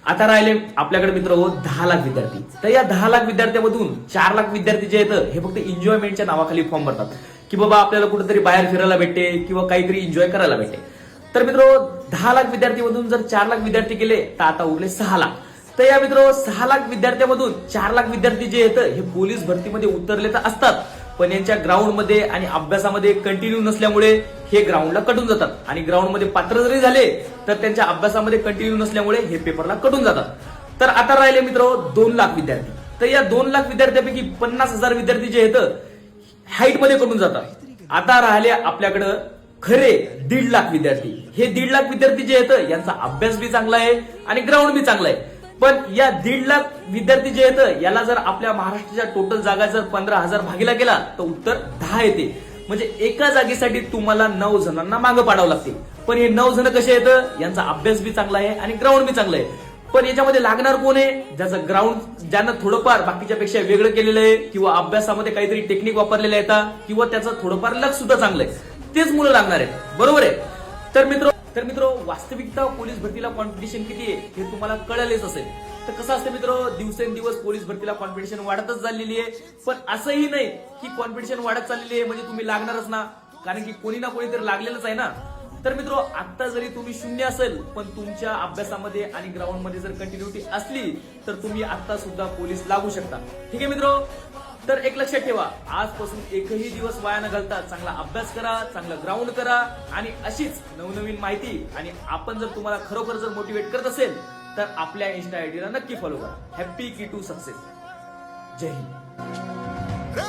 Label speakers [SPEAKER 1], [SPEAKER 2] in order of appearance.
[SPEAKER 1] आता राहिले आपल्याकडे मित्र 10 लाख विद्यार्थी। तर या 10 लाख विद्यार्थ्यांमधून 4 लाख विद्यार्थी जे आहेत हे फक्त एन्जॉयमेंटच्या नावाखाली फॉर्म भरतात की बाबा आपल्याला कुठेतरी बाहेर फिरायला भेटते किंवा काहीतरी एन्जॉय करायला भेटते। तर मित्र 10 लाख विद्यार्थीमधून जर 4 लाख विद्यार्थी गेले तर आता उरले 6 लाख। तर या मित्र 6 लाख विद्यार्थ्यांमधून 4 लाख विद्यार्थी जे आहेत हे पोलीस भरतीमध्ये उतरले तर असतात, पण यांच्या ग्राउंडमध्ये आणि अभ्यासामध्ये कंटिन्यू नसल्यामुळे हे ग्राउंडला कटून जातात आणि ग्राउंडमध्ये पात्र जरी झाले तर त्यांच्या अभ्यासामध्ये कंटिन्यू नसल्यामुळे हे पेपरला कटून जातात। तर आता राहिले मित्र 2 लाख विद्यार्थी। तर या 2 लाख विद्यार्थ्यांपैकी 50,000 विद्यार्थी जे आहेत हाईट मध्ये कटून जातात। आता राहिले आपल्याकडे खरे 1.5 लाख विद्यार्थी। हे 1.5 लाख विद्यार्थी जे आहेत यांचा अभ्यास बी चांगला आहे आणि ग्राउंड बी चांगला आहे, पण या 1.5 लाख विद्यार्थी जे आहेत याला जर आपल्या महाराष्ट्राच्या टोटल जागा जर 15,000 भागीला गेला तर उत्तर 10 येते। म्हणजे एका जागेसाठी तुम्हाला 9 जणांना मागे पाडावं लागते। पण हे 9 जण कसे आहेत, यांचा अभ्यास बी चांगला आहे आणि ग्राउंड बी चांगलं आहे। पण याच्यामध्ये लागणार कोण आहे, ज्याचं ग्राउंड ज्यानं थोडंफार बाकीच्या पेक्षा वेगळं केलेलं आहे किंवा अभ्यासामध्ये काहीतरी टेक्निक वापरलेलं आहे किंवा त्याचं थोडंफार लक्ष सुद्धा चांगलं आहे, तेच मुलं लागणार आहेत, बरोबर आहे। तर मित्र वास्तविकता पोलीस भरतीला कॉम्पिटिशन किती आहे हे तुम्हाला कळलेच असेल। तर कसं असतं मित्र, दिवसेंदिवस पोलीस भरतीला कॉम्पिटिशन वाढतच चाललेली आहे, पण असंही नाही की कॉम्पिटिशन वाढत चाललेली आहे म्हणजे तुम्ही लागणारच ना, कारण की कोणी ना कोणी तर लागलेलंच आहे ना। तर मित्र आता जरी तुम्ही शून्य असेल पण तुमच्या अभ्यासामध्ये आणि ग्राउंड मध्ये जर कंटिन्युटी असली तर तुम्ही आता सुद्धा पोलीस लागू शकता, ठीक आहे मित्र। तर एक लक्षात ठेवा, आजपासून एकही दिवस वाया न घालता चांगला अभ्यास करा, चांगला ग्राउंड करा आणि अशीच नवनवीन माहिती आणि आपण जर तुम्हाला खरोखर जर मोटिवेट करत असेल तर आपल्या इन्स्टा आयडीला नक्की फॉलो करा। हॅपी की टू सक्सेस। जय हिंद।